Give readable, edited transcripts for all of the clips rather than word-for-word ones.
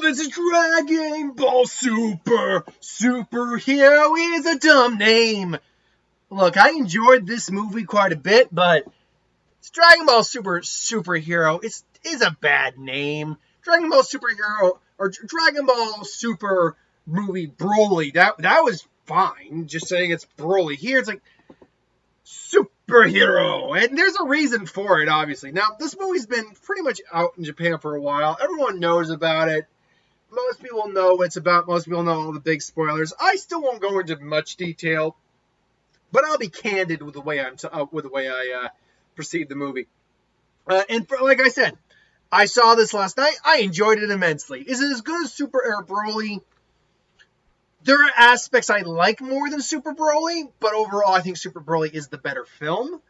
this is Dragon Ball Super. Superhero is a dumb name. Look, I enjoyed this movie quite a bit, but it's Dragon Ball Superhero is a bad name. Dragon Ball Superhero or Dragon Ball Super movie Broly, that was fine. Just saying it's Broly. Here it's like superhero, and there's a reason for it, obviously. Now, this movie's been pretty much out in Japan for a while. Everyone knows about it. Most people know what it's about. Most people know all the big spoilers. I still won't go into much detail, but I'll be candid with the way I perceive the movie. Like I said, I saw this last night. I enjoyed it immensely. Is it as good as Super Air Broly? There are aspects I like more than Super Broly, but overall I think Super Broly is the better film.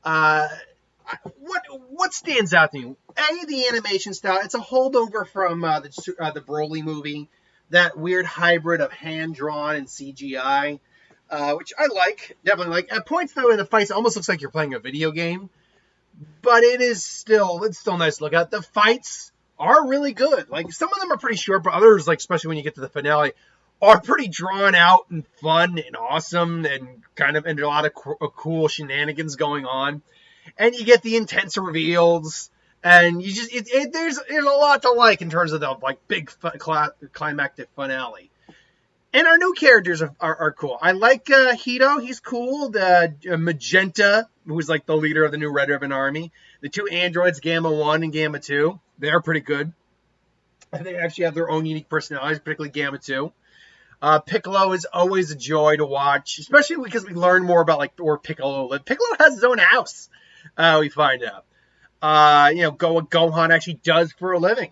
What stands out to you? The animation style. It's a holdover from the Broly movie, that weird hybrid of hand-drawn and CGI, which I like, definitely like. At points, though, in the fights, it almost looks like you're playing a video game, but it's still nice to look at. The fights are really good. Like, some of them are pretty short, but others, like especially when you get to the finale, are pretty drawn out and fun and awesome, and a lot of cool shenanigans going on. And you get the intense reveals, and you just there's a lot to like in terms of the big climactic finale. And our new characters are cool. I like Hito, he's cool. The Magenta, who's like the leader of the new Red Ribbon Army. The two androids, Gamma 1 and Gamma 2, they're pretty good. They actually have their own unique personalities, particularly Gamma 2. Piccolo is always a joy to watch, especially because we learn more about where Piccolo lives. Piccolo has his own house, we find out. What Gohan actually does for a living.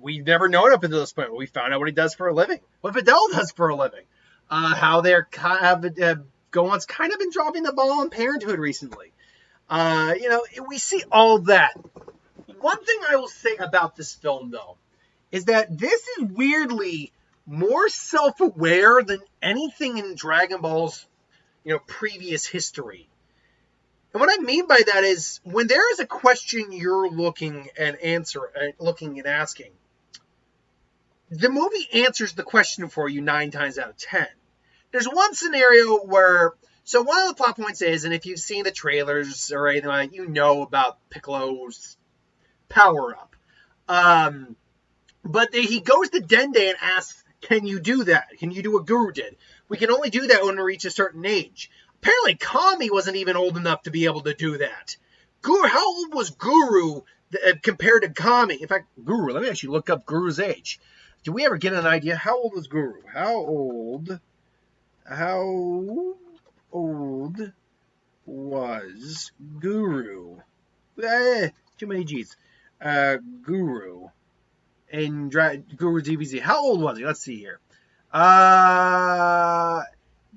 We've never known up until this point. We found out what he does for a living. What Videl does for a living. How Gohan's kind of been dropping the ball on Parenthood recently. We see all that. One thing I will say about this film, though, is that this is weirdly more self-aware than anything in Dragon Ball's, previous history. And what I mean by that is, when there is a question you're looking and asking, the movie answers the question for you 9 times out of 10. There's one scenario where, so one of the plot points is, and if you've seen the trailers or anything like, about Piccolo's power-up. But he goes to Dende and asks, can you do that? Can you do what Guru did? We can only do that when we reach a certain age. Apparently, Kami wasn't even old enough to be able to do that. How old was Guru compared to Kami? In fact, Guru, let me actually look up Guru's age. Do we ever get an idea? How old was Guru? How old was Guru? Too many G's. Guru. In Guru DBZ. How old was he? Let's see here.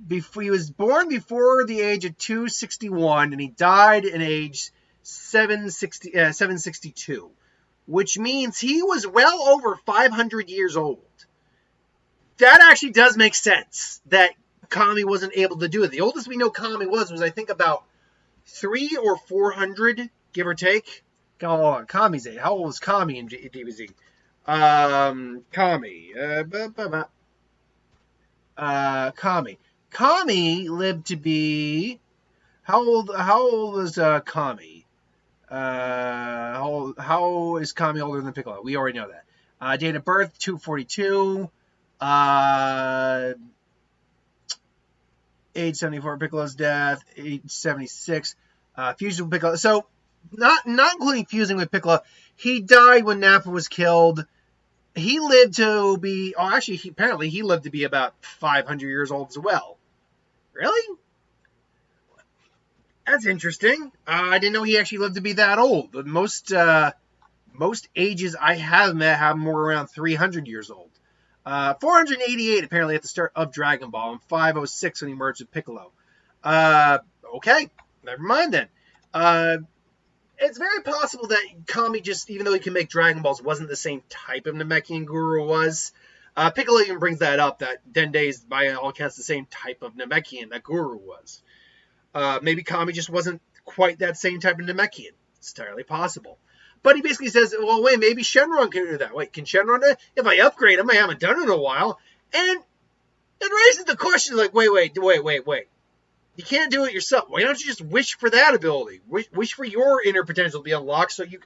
He was born before the age of 261, and he died in age 762, which means he was well over 500 years old. That actually does make sense, that Kami wasn't able to do it. The oldest we know Kami was I think about 300 or 400, give or take. Kami's age. How old was Kami in DBZ? Kami lived to be, how old was Kami? How is Kami older than Piccolo? We already know that. Date of birth 242. Age 74. Piccolo's death age 76. Fusion with Piccolo. So not including fusing with Piccolo, he died when Nappa was killed. He lived to be, apparently he lived to be about 500 years old as well. Really? That's interesting. I didn't know he actually lived to be that old. But most ages I have met have more around 300 years old. 488 apparently at the start of Dragon Ball, and 506 when he merged with Piccolo. Okay, never mind then. It's very possible that Kami just, even though he can make Dragon Balls, wasn't the same type of Namekian Guru was. Piccolo even brings that up, that Dende is, by all accounts, the same type of Namekian that Guru was. Maybe Kami just wasn't quite that same type of Namekian. It's entirely possible. But he basically says, well, wait, maybe Shenron can do that. Wait, can Shenron do it? If I upgrade him, I haven't done it in a while. And it raises the question, like, wait. You can't do it yourself. Why don't you just wish for that ability? Wish for your inner potential to be unlocked so you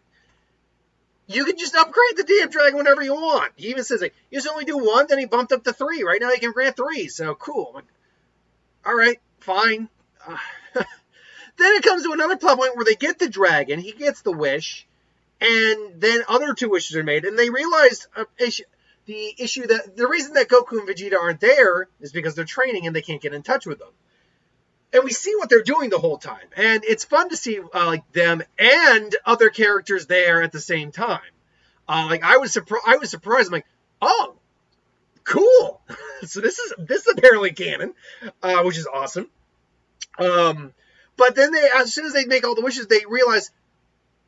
can just upgrade the damn dragon whenever you want. He even says, like, you just only do 1, then he bumped up to 3. Right now he can grant 3, so cool. I'm like, all right, fine. Then it comes to another plot point where they get the dragon, he gets the wish, and then other 2 wishes are made, and they realize the reason that Goku and Vegeta aren't there is because they're training and they can't get in touch with them. And we see what they're doing the whole time. And it's fun to see like them and other characters there at the same time. I was surprised. I'm like, oh, cool. So this is apparently canon, which is awesome. But then as soon as they make all the wishes, they realize,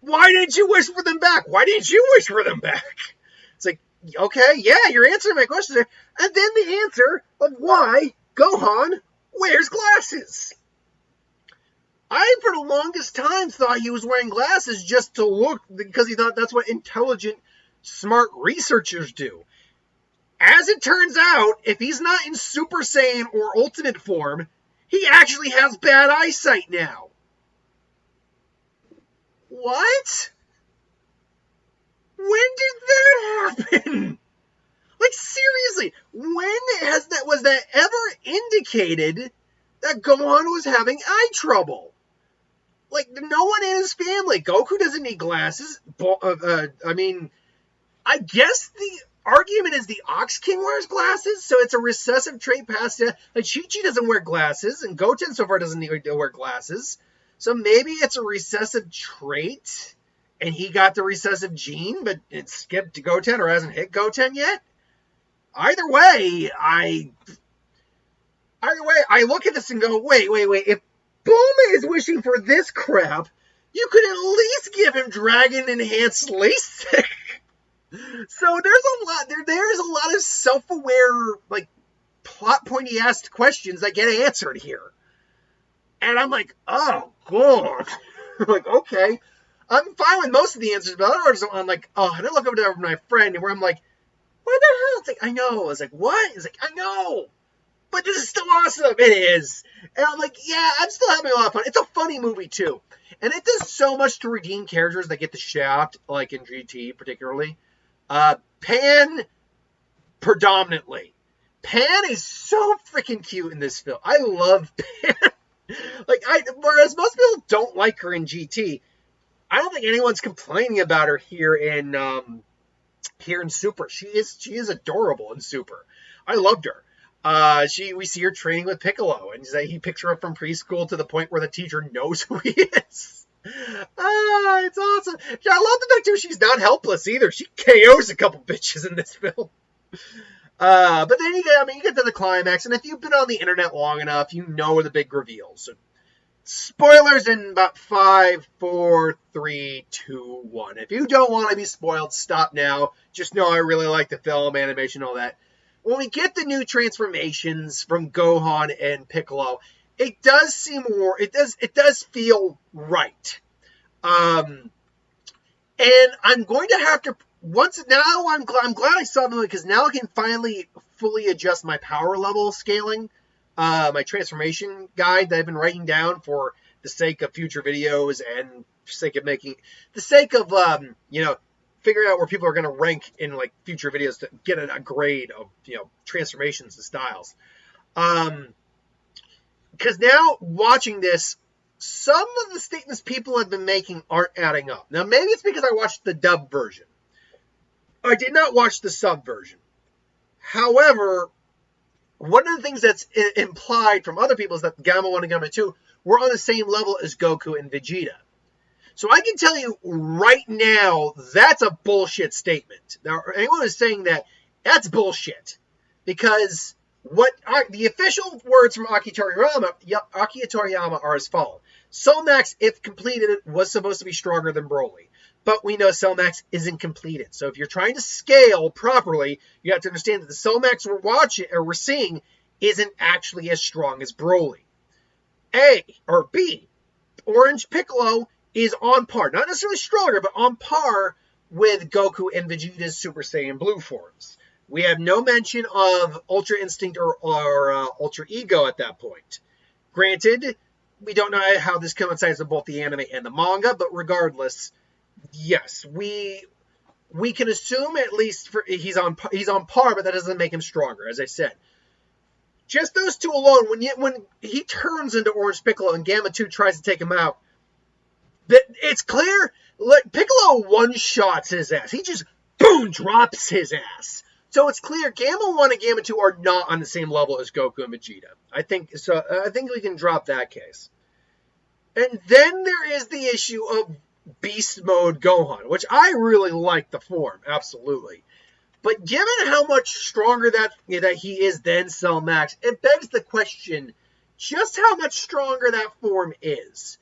why didn't you wish for them back? Why didn't you wish for them back? It's like, okay, yeah, you're answering my question there. And then the answer of why Gohan wears glasses. I, for the longest time, thought he was wearing glasses just to look, because he thought that's what intelligent, smart researchers do. As it turns out, if he's not in Super Saiyan or Ultimate form, he actually has bad eyesight now. What? When did that happen? Like, seriously, was that ever indicated that Gohan was having eye trouble? Like, no one in his family. Goku doesn't need glasses. I guess the argument is the Ox King wears glasses, so it's a recessive trait passed down. Like, Chi-Chi doesn't wear glasses, and Goten so far doesn't need to wear glasses. So maybe it's a recessive trait, and he got the recessive gene, but it skipped to Goten or hasn't hit Goten yet. Either way, I look at this and go, wait. If Bulma is wishing for this crap, you could at least give him dragon-enhanced LASIK. So there's a lot of self-aware, like, plot pointy-ass questions that get answered here. And I'm like, oh, God. I'm like, okay. I'm fine with most of the answers, but others I'm like, oh, and I look over to my friend, where I'm like, what the hell? It's like, I know. I was like, what? It's like, I know. But this is still awesome. It is. And I'm like, yeah, I'm still having a lot of fun. It's a funny movie, too. And it does so much to redeem characters that get the shaft, like in GT particularly. Pan, predominantly. Pan is so freaking cute in this film. I love Pan. Whereas most people don't like her in GT, I don't think anyone's complaining about her here in Super. She is adorable in Super. I loved her. We see her training with Piccolo, and he picks her up from preschool to the point where the teacher knows who he is. It's awesome. Yeah, I love the fact too she's not helpless either. She KOs a couple bitches in this film. But then you get to the climax, and if you've been on the internet long enough, you know the big reveals. So, spoilers in about 5, 4, 3, 2, 1. If you don't want to be spoiled, stop now. Just know I really like the film, animation, all that. When we get the new transformations from Gohan and Piccolo, it does feel right. And I'm going to have to I'm glad I saw the movie, because now I can finally fully adjust my power level scaling, my transformation guide that I've been writing down for the sake of future videos and the sake of figuring out where people are going to rank in like future videos to get a grade of transformations and styles. Because now watching this, some of the statements people have been making aren't adding up. Now maybe it's because I watched the dub version. I did not watch the sub version. However, one of the things that's implied from other people is that Gamma 1 and Gamma 2 were on the same level as Goku and Vegeta. So I can tell you right now, that's a bullshit statement. Now, anyone who's saying that, that's bullshit. Because the official words from Aki Toriyama are as follows. Cellmax, if completed, was supposed to be stronger than Broly. But we know Cellmax isn't completed. So if you're trying to scale properly, you have to understand that the Cellmax we're seeing isn't actually as strong as Broly. A or B, Orange Piccolo is on par, not necessarily stronger, but on par with Goku and Vegeta's Super Saiyan Blue forms. We have no mention of Ultra Instinct or Ultra Ego at that point. Granted, we don't know how this coincides with both the anime and the manga, but regardless, yes, we can assume at least he's on par, but that doesn't make him stronger, as I said. Just those two alone, when he turns into Orange Piccolo and Gamma 2 tries to take him out, it's clear. Piccolo one-shots his ass. He just, boom, drops his ass. So it's clear Gamma 1 and Gamma 2 are not on the same level as Goku and Vegeta. I think we can drop that case. And then there is the issue of Beast Mode Gohan, which I really like the form, absolutely. But given how much stronger that he is than Cell Max, it begs the question just how much stronger that form is.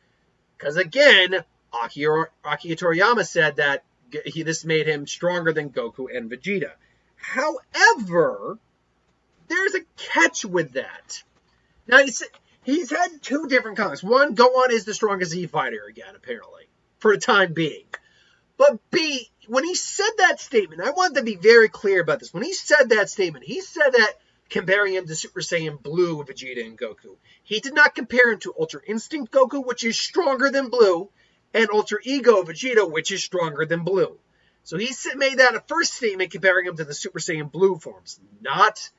Because again, Akira Toriyama said that this made him stronger than Goku and Vegeta. However, there's a catch with that. Now, he's had two different comments. One, Gohan is the strongest Z fighter again, apparently, for the time being. But B, when he said that statement, I want to be very clear about this. When he said that statement, he said that comparing him to Super Saiyan Blue, Vegeta, and Goku. He did not compare him to Ultra Instinct Goku, which is stronger than Blue, and Ultra Ego Vegeta, which is stronger than Blue. So he made that a first statement comparing him to the Super Saiyan Blue forms, not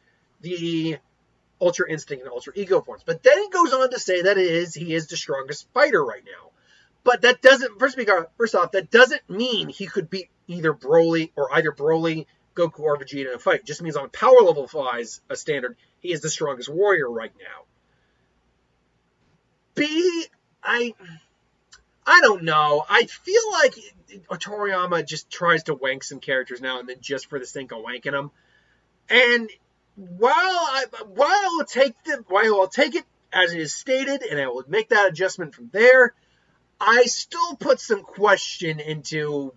the Ultra Instinct and Ultra Ego forms. But then he goes on to say that he is the strongest fighter right now. But that doesn't, first off, that doesn't mean he could beat either Broly, Goku, or Vegeta in a fight. It just means on power level wise, a standard, he is the strongest warrior right now. B, I don't know. I feel like Toriyama just tries to wank some characters now and then just for the sake of wanking them. And while I'll take it as it is stated, and I will make that adjustment from there, I still put some question into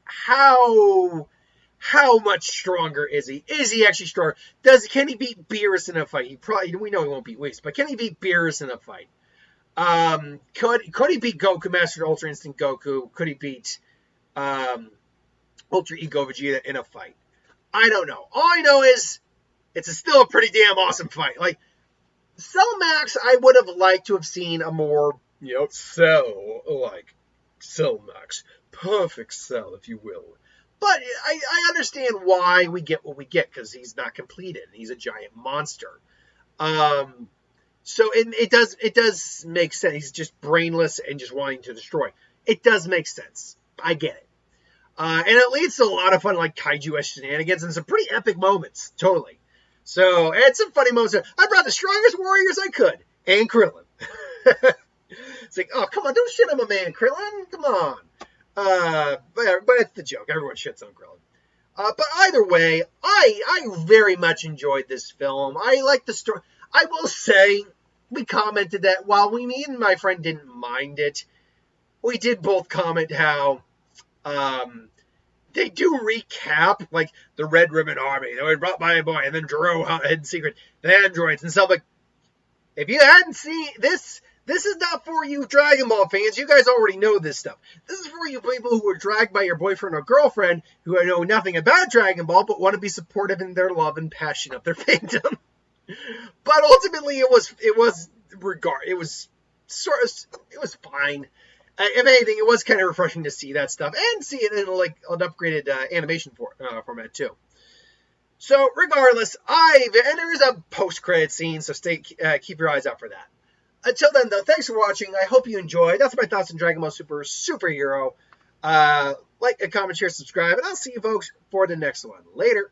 how much stronger is he? Is he actually stronger? Can he beat Beerus in a fight? We know he won't beat Whis, but can he beat Beerus in a fight? Could he beat Goku Master Ultra Instinct Goku? Could he beat Ultra Ego Vegeta in a fight? I don't know. All I know is it's still a pretty damn awesome fight. Like Cell Max, I would have liked to have seen a more Cell Max, perfect Cell, if you will. But I understand why we get what we get because he's not completed. He's a giant monster. So it does make sense. He's just brainless and just wanting to destroy. It does make sense. I get it. And it leads to a lot of fun, like Kaiju-esque shenanigans and some pretty epic moments. Totally. So, it's some funny moments. I brought the strongest warriors I could. And Krillin. It's like, oh, come on, don't shit on my man, Krillin. Come on. But it's the joke. Everyone shits on Krillin. But either way, I very much enjoyed this film. I like the story. I will say, we commented that while me and my friend didn't mind it, we did both comment how they do recap, like, the Red Ribbon Army. They were brought by a boy, and then Jiro Hidden Secret, the androids, and stuff like. If you hadn't seen this is not for you Dragon Ball fans. You guys already know this stuff. This is for you people who were dragged by your boyfriend or girlfriend who know nothing about Dragon Ball but want to be supportive in their love and passion of their fandom. But ultimately, it was fine. If anything, it was kind of refreshing to see that stuff and see it in an upgraded animation format too. So regardless, and there is a post-credit scene, so keep your eyes out for that. Until then, though, thanks for watching. I hope you enjoyed. That's my thoughts on Dragon Ball Super Superhero. Like, comment, share, subscribe, and I'll see you folks for the next one. Later.